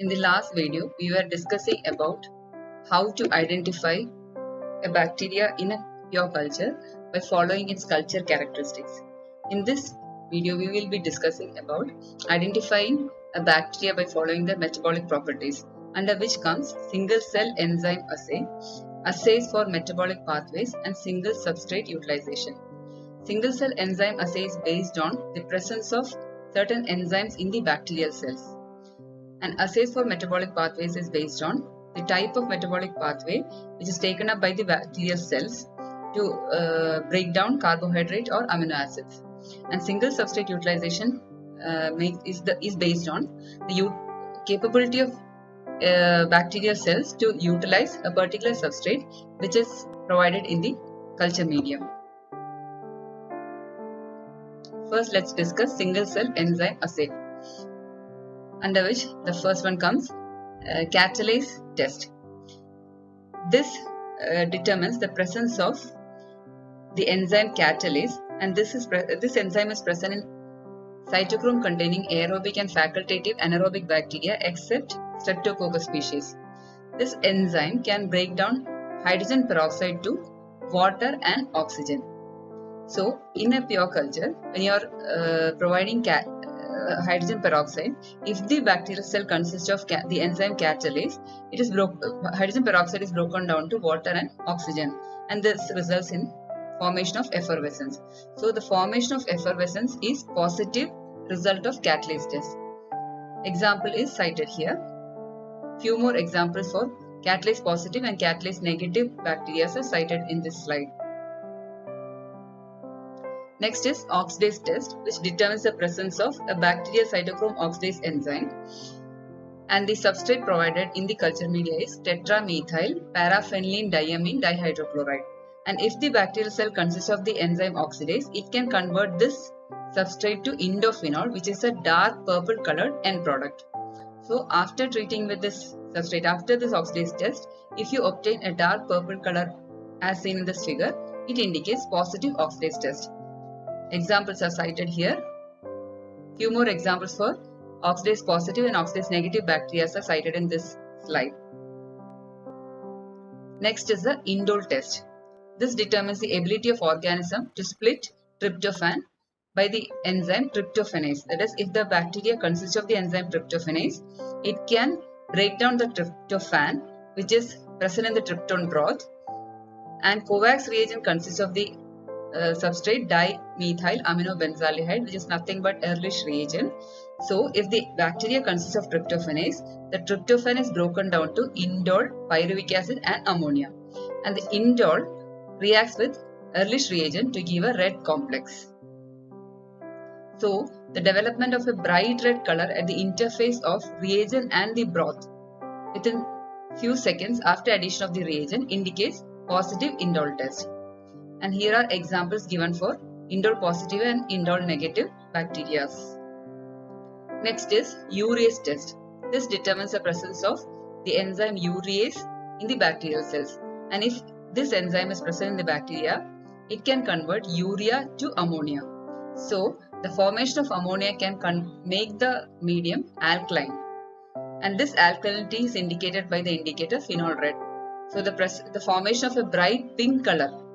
In the last video, we were discussing about how to identify a bacteria in a pure culture by following its culture characteristics. In this video, we will be discussing about identifying a bacteria by following their metabolic properties, under which comes single cell enzyme assay, assays for metabolic pathways, and single substrate utilization. Single cell enzyme assay is based on the presence of certain enzymes in the bacterial cells. And assays for metabolic pathways is based on the type of metabolic pathway which is taken up by the bacterial cells to break down carbohydrate or amino acids. And single substrate utilization is based on the capability of bacterial cells to utilize a particular substrate which is provided in the culture medium. First, let's discuss single cell enzyme assay, under which the first one comes catalase test. This determines the presence of the enzyme catalase, and this enzyme is present in cytochrome containing aerobic and facultative anaerobic bacteria except Streptococcus species. This enzyme can break down hydrogen peroxide to water and oxygen. So, in a pure culture, when you are providing hydrogen peroxide, if the bacterial cell consists of the enzyme catalase, hydrogen peroxide is broken down to water and oxygen, and this results in formation of effervescence. So, the formation of effervescence is positive result of catalase test. Example is cited here. Few more examples for catalase positive and catalase negative bacteria are cited in this slide. Next is oxidase test, which determines the presence of a bacterial cytochrome oxidase enzyme, and the substrate provided in the culture media is tetramethyl paraphenylene diamine dihydrochloride. And if the bacterial cell consists of the enzyme oxidase, it can convert this substrate to indophenol, which is a dark purple colored end product. So after treating with this substrate, after this oxidase test, if you obtain a dark purple color as seen in this figure, it indicates positive oxidase test. Examples are cited here. Few more examples for oxidase positive and oxidase negative bacteria are cited in this slide. Next is the indole test. This determines the ability of organism to split tryptophan by the enzyme tryptophanase. That is, if the bacteria consists of the enzyme tryptophanase, it can break down the tryptophan which is present in the tryptone broth, and Kovacs reagent consists of the substrate dimethyl aminobenzaldehyde, which is nothing but Ehrlich reagent. So, if the bacteria consists of tryptophanase, the tryptophan is broken down to indole, pyruvic acid, and ammonia, and the indole reacts with Ehrlich reagent to give a red complex. So, the development of a bright red color at the interface of reagent and the broth within few seconds after addition of the reagent indicates positive indole test. And here are examples given for indole positive and indole negative bacteria. Next is urease test. This determines the presence of the enzyme urease in the bacterial cells. And if this enzyme is present in the bacteria, it can convert urea to ammonia. So, the formation of ammonia can make the medium alkaline. And this alkalinity is indicated by the indicator phenol red. So, the formation of a bright pink color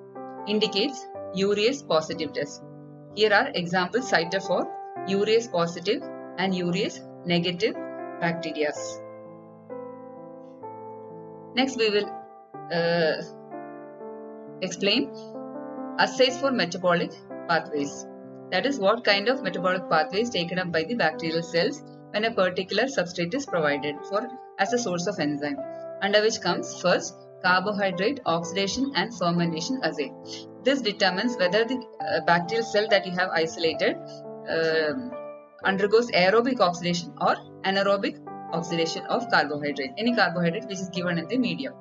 indicates urease positive test. Here are examples cited for urease positive and urease negative bacteria. Next, we will explain assays for metabolic pathways. That is, what kind of metabolic pathway is taken up by the bacterial cells when a particular substrate is provided for as a source of enzyme, under which comes first carbohydrate oxidation and fermentation assay. This determines whether the bacterial cell that you have isolated undergoes aerobic oxidation or anaerobic oxidation of carbohydrate, any carbohydrate which is given in the medium.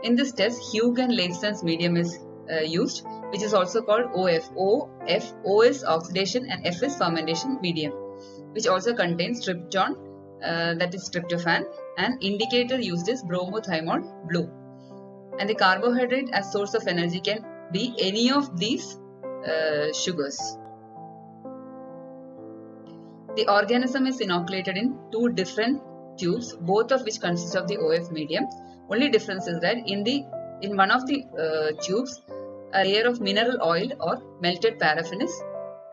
In this test, Huygens-Leifson's medium is used, which is also called OF. O is oxidation and F is fermentation medium, which also contains tryptone, that is tryptophan, and indicator used is bromothymol blue. And the carbohydrate as source of energy can be any of these sugars. The organism is inoculated in two different tubes, both of which consist of the OF medium. Only difference is that in one of the tubes, a layer of mineral oil or melted paraffin is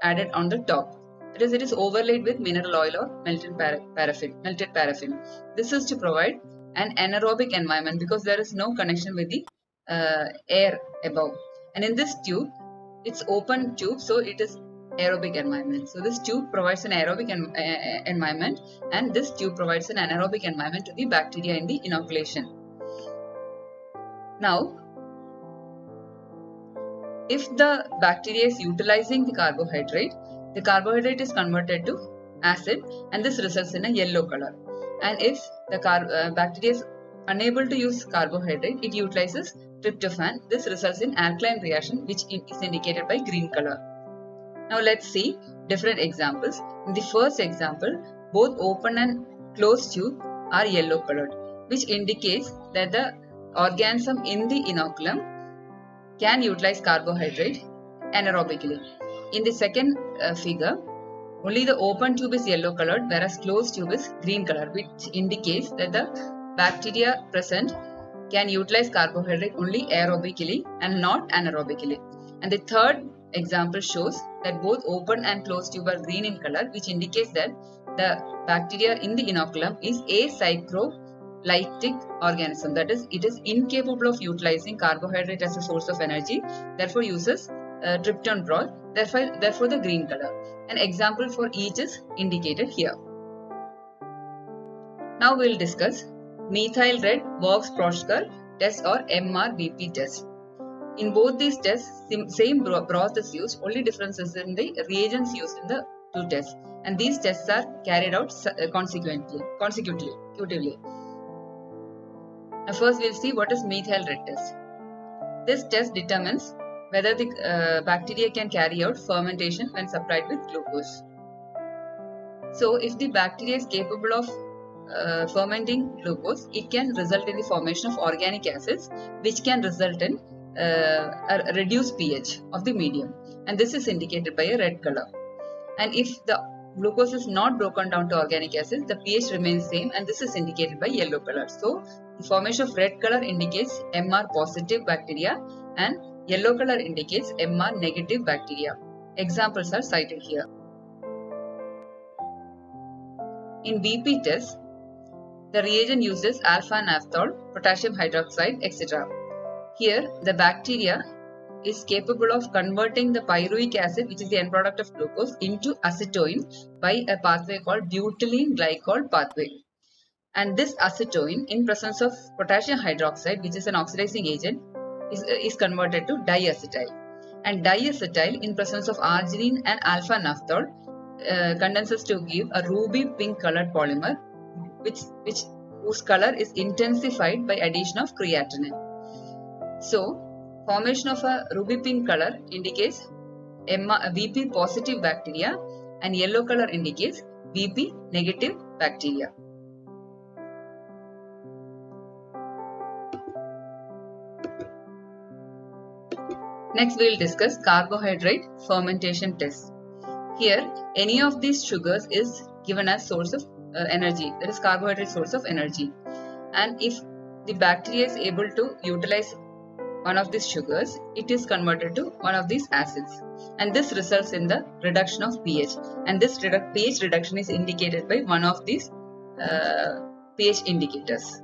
added on the top. That is, it is overlaid with mineral oil or melted paraffin. This is to provide an anaerobic environment because there is no connection with the air above. And in this tube, it's open tube, so it is aerobic environment. So this tube provides an aerobic environment, and this tube provides an anaerobic environment to the bacteria in the inoculation. Now, if the bacteria is utilizing the carbohydrate is converted to acid, and this results in a yellow color. And if the bacteria is unable to use carbohydrate, it utilizes tryptophan. This results in alkaline reaction, which is indicated by green color. Now let's see different examples. In the first example, both open and closed tube are yellow colored, which indicates that the organism in the inoculum can utilize carbohydrate anaerobically. In the second figure, only the open tube is yellow colored, whereas closed tube is green colored, which indicates that the bacteria present can utilize carbohydrate only aerobically and not anaerobically. And the third example shows that both open and closed tube are green in color, which indicates that the bacteria in the inoculum is acyclolytic organism. That is, it is incapable of utilizing carbohydrate as a source of energy, therefore uses tryptophan broth, therefore the green color. An example for each is indicated here. Now we will discuss methyl red Vogt-Proskauer test or MRVP test. In both these tests, same broth is used, only difference is in the reagents used in the two tests. And these tests are carried out consecutively. Now first we will see what is methyl red test. This test determines whether the bacteria can carry out fermentation when supplied with glucose. So if the bacteria is capable of fermenting glucose, it can result in the formation of organic acids, which can result in a reduced pH of the medium, and this is indicated by a red color. And if the glucose is not broken down to organic acids, the pH remains same, and this is indicated by yellow color. So the formation of red color indicates MR positive bacteria and yellow color indicates MR negative bacteria. Examples are cited here. In VP test, the reagent uses alpha naphthol, potassium hydroxide, etc. Here, the bacteria is capable of converting the pyruvic acid, which is the end product of glucose, into acetoin by a pathway called butylene glycol pathway. And this acetoin, in presence of potassium hydroxide, which is an oxidizing agent, is converted to diacetyl. And diacetyl, in presence of arginine and alpha naphthol, condenses to give a ruby pink colored polymer, whose color is intensified by addition of creatinine. So, formation of a ruby pink color indicates VP positive bacteria, and yellow color indicates VP negative bacteria. Next, we will discuss carbohydrate fermentation test. Here, any of these sugars is given as source of energy, that is carbohydrate source of energy. And if the bacteria is able to utilize one of these sugars, it is converted to one of these acids, and this results in the reduction of pH, and this pH reduction is indicated by one of these pH indicators.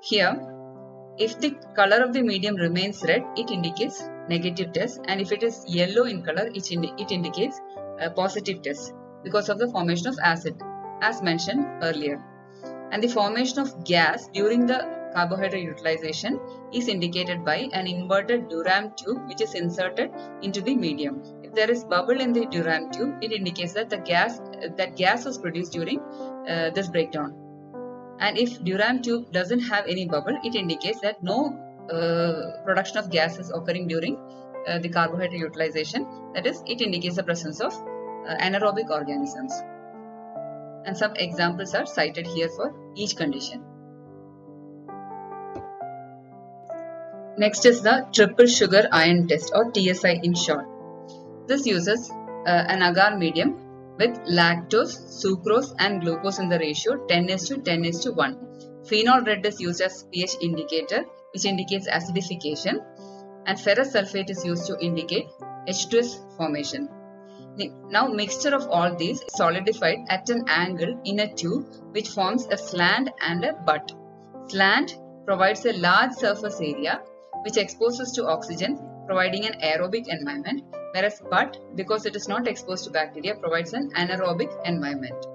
Here, if the color of the medium remains red, it indicates negative test, and if it is yellow in color, it indicates a positive test because of the formation of acid, as mentioned earlier. And the formation of gas during the carbohydrate utilization is indicated by an inverted Durham tube, which is inserted into the medium. If there is bubble in the Durham tube, it indicates that gas was produced during this breakdown. And if Durham tube doesn't have any bubble, it indicates that no production of gas is occurring during the carbohydrate utilization. That is, it indicates the presence of anaerobic organisms. And some examples are cited here for each condition. Next is the triple sugar ion test or TSI in short. This uses an agar medium with lactose, sucrose and glucose in the ratio 10:10:1. Phenol red is used as pH indicator, which indicates acidification, and ferrous sulfate is used to indicate H2S formation. Now mixture of all these is solidified at an angle in a tube which forms a slant and a butt. Slant provides a large surface area which exposes to oxygen, providing an aerobic environment, whereas butt, because it is not exposed to bacteria, provides an anaerobic environment.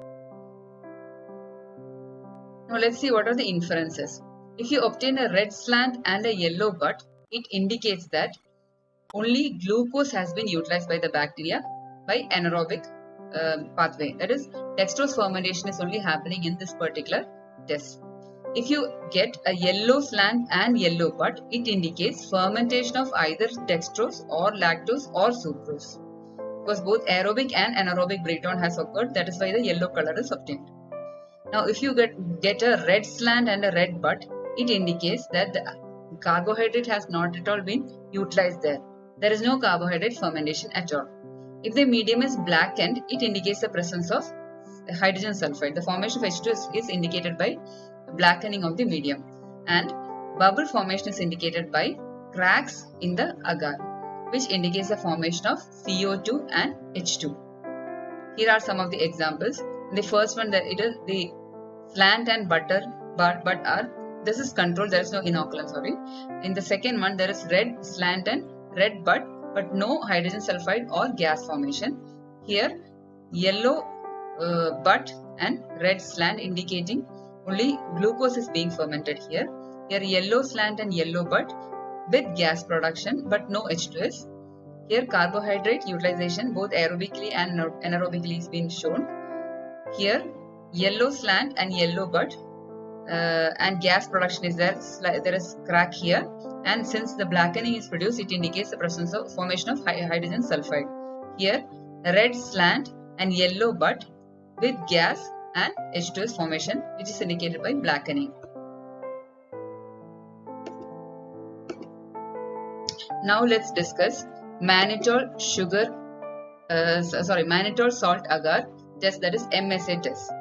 Now let's see what are the inferences. If you obtain a red slant and a yellow butt, it indicates that only glucose has been utilized by the bacteria by anaerobic pathway. That is, dextrose fermentation is only happening in this particular test. If you get a yellow slant and yellow butt, it indicates fermentation of either dextrose or lactose or sucrose. Because both aerobic and anaerobic breakdown has occurred, that is why the yellow color is obtained. Now, if you get a red slant and a red butt, it indicates that the carbohydrate has not at all been utilized there. There is no carbohydrate fermentation at all. If the medium is blackened, it indicates the presence of hydrogen sulfide. The formation of H2 is indicated by blackening of the medium, and bubble formation is indicated by cracks in the agar, which indicates the formation of CO2 and H2. Here are some of the examples. In the first one, it is the slant and butt are, this is controlled, there is no inoculum, sorry. In the second one, there is red slant and red butt, but no hydrogen sulfide or gas formation. Here, yellow butt and red slant indicating only glucose is being fermented here. Here, yellow slant and yellow butt with gas production, but no H2S. Here, carbohydrate utilization both aerobically and anaerobically is being shown. Here, yellow slant and yellow butt and gas production is there. There is crack here, and since the blackening is produced, it indicates the presence of formation of hydrogen sulfide. Here, red slant and yellow butt with gas and H2S formation, which is indicated by blackening. Now let's discuss mannitol mannitol salt agar test, that is MSA test.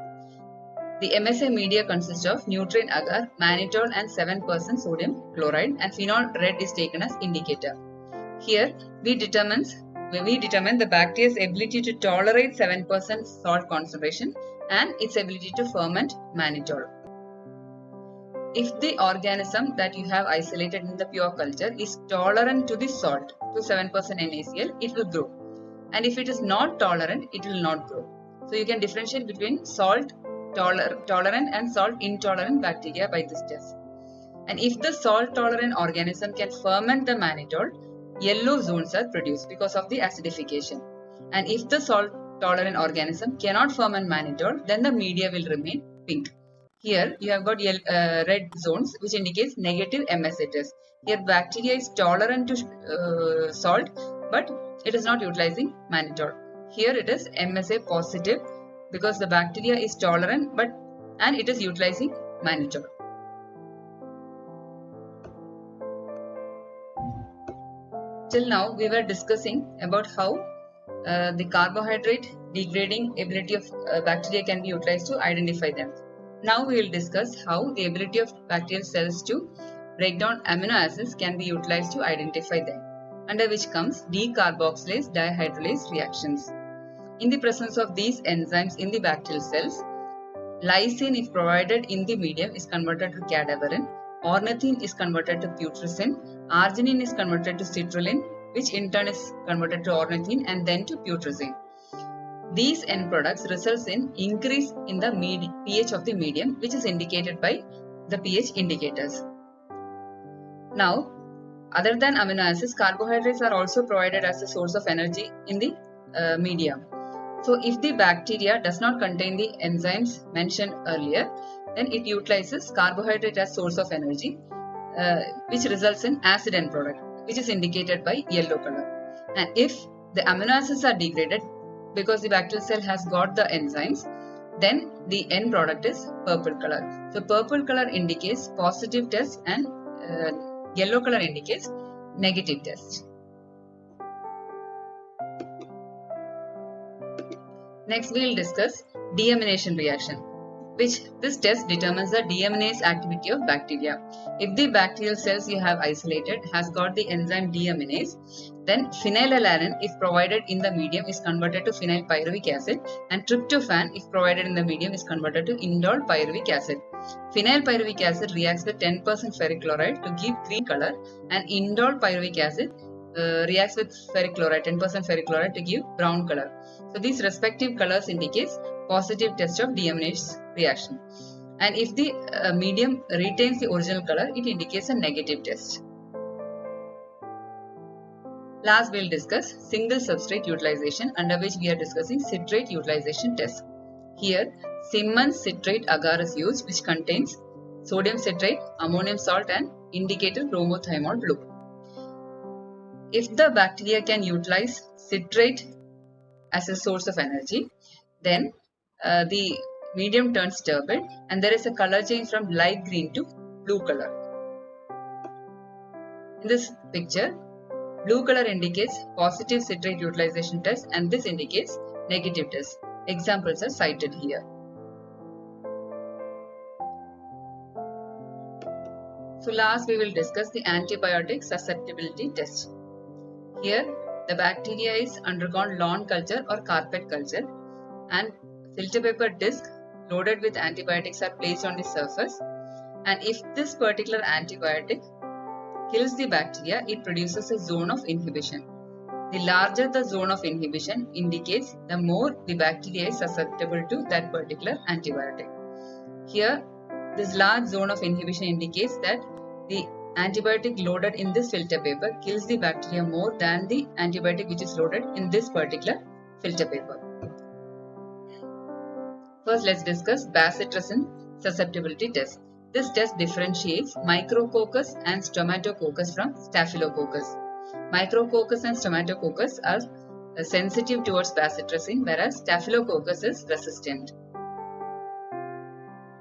The MSA media consists of nutrient agar, mannitol and 7% sodium chloride, and phenol red is taken as indicator. Here we determine the bacteria's ability to tolerate 7% salt concentration and its ability to ferment mannitol. If the organism that you have isolated in the pure culture is tolerant to the salt, to 7% NaCl, it will grow. And if it is not tolerant, it will not grow. So you can differentiate between salt tolerant and salt intolerant bacteria by this test. And if the salt tolerant organism can ferment the mannitol, yellow zones are produced because of the acidification. And if the salt tolerant organism cannot ferment mannitol, then the media will remain pink. Here you have got red zones, which indicates negative MSA test. Here bacteria is tolerant to salt, but it is not utilizing mannitol. Here it is MSA positive because the bacteria is tolerant and it is utilizing mannitol. Till now we were discussing about how the carbohydrate degrading ability of bacteria can be utilized to identify them. Now we will discuss how the ability of bacterial cells to break down amino acids can be utilized to identify them, under which comes decarboxylase dihydrolase reactions. In the presence of these enzymes in the bacterial cells, lysine, if provided in the medium, is converted to cadaverin, ornithine is converted to putrescine, arginine is converted to citrulline, which in turn is converted to ornithine and then to putrescine. These end products results in increase in the pH of the medium, which is indicated by the pH indicators. Now, other than amino acids, carbohydrates are also provided as a source of energy in the medium. So, if the bacteria does not contain the enzymes mentioned earlier, then it utilizes carbohydrate as source of energy, which results in acid end product, which is indicated by yellow color. And if the amino acids are degraded, because the bacterial cell has got the enzymes, then the end product is purple color. So purple color indicates positive test and yellow color indicates negative test. Next we will discuss deamination reaction, which this test determines the deaminase activity of bacteria. If the bacterial cells you have isolated has got the enzyme deaminase, then phenylalanine, if provided in the medium, is converted to phenylpyruvic acid, and tryptophan, if provided in the medium, is converted to indole pyruvic acid. Phenylpyruvic acid reacts with 10% ferric chloride to give green color, and indole pyruvic acid reacts with ferric chloride, 10% ferric chloride, to give brown color. So these respective colors indicates positive test of deaminase reaction. And if the medium retains the original color, it indicates a negative test. Last we will discuss single substrate utilization, under which we are discussing citrate utilization test. Here Simmons citrate agar is used, which contains sodium citrate, ammonium salt and indicator bromothymol blue. If the bacteria can utilize citrate as a source of energy, then the medium turns turbid and there is a color change from light green to blue color. In this picture, blue color indicates positive citrate utilization test and this indicates negative test. Examples are cited here. So last we will discuss the antibiotic susceptibility test. Here the bacteria is undergone lawn culture or carpet culture and filter paper disc loaded with antibiotics are placed on the surface, and if this particular antibiotic kills the bacteria, it produces a zone of inhibition. The larger the zone of inhibition indicates the more the bacteria is susceptible to that particular antibiotic. Here this large zone of inhibition indicates that the antibiotic loaded in this filter paper kills the bacteria more than the antibiotic which is loaded in this particular filter paper. First, let's discuss bacitracin susceptibility test. This test differentiates Micrococcus and Stomatococcus from Staphylococcus. Micrococcus and Stomatococcus are sensitive towards bacitracin, whereas Staphylococcus is resistant.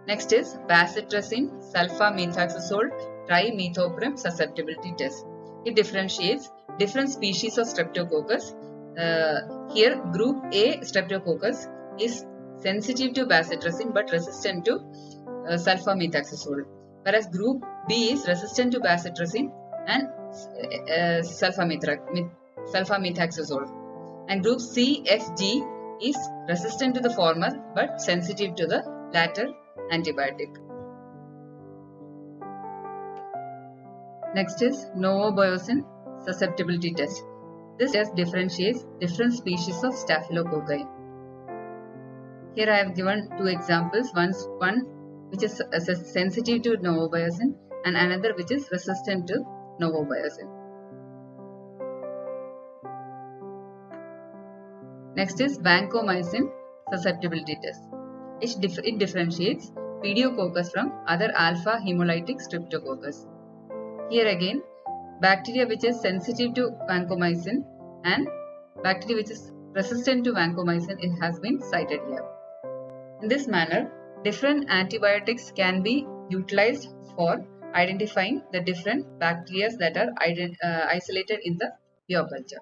Next is bacitracin sulfamethoxazole trimethoprim susceptibility test. It differentiates different species of Streptococcus. Here, group A Streptococcus is sensitive to bacitracin but resistant to sulfamethoxazole, whereas group B is resistant to bacitracin and sulfamethoxazole, and group C, F, G is resistant to the former but sensitive to the latter antibiotic. Next is novobiosine susceptibility test. This test differentiates different species of Staphylococci. Here I have given two examples, one which is sensitive to novobiosine and another which is resistant to novobiosine. Next is vancomycin susceptibility test. It differentiates Pediococcus from other alpha hemolytic Streptococcus. Here again, bacteria which is sensitive to vancomycin and bacteria which is resistant to vancomycin has been cited here. In this manner, different antibiotics can be utilized for identifying the different bacteria that are isolated in the pure culture.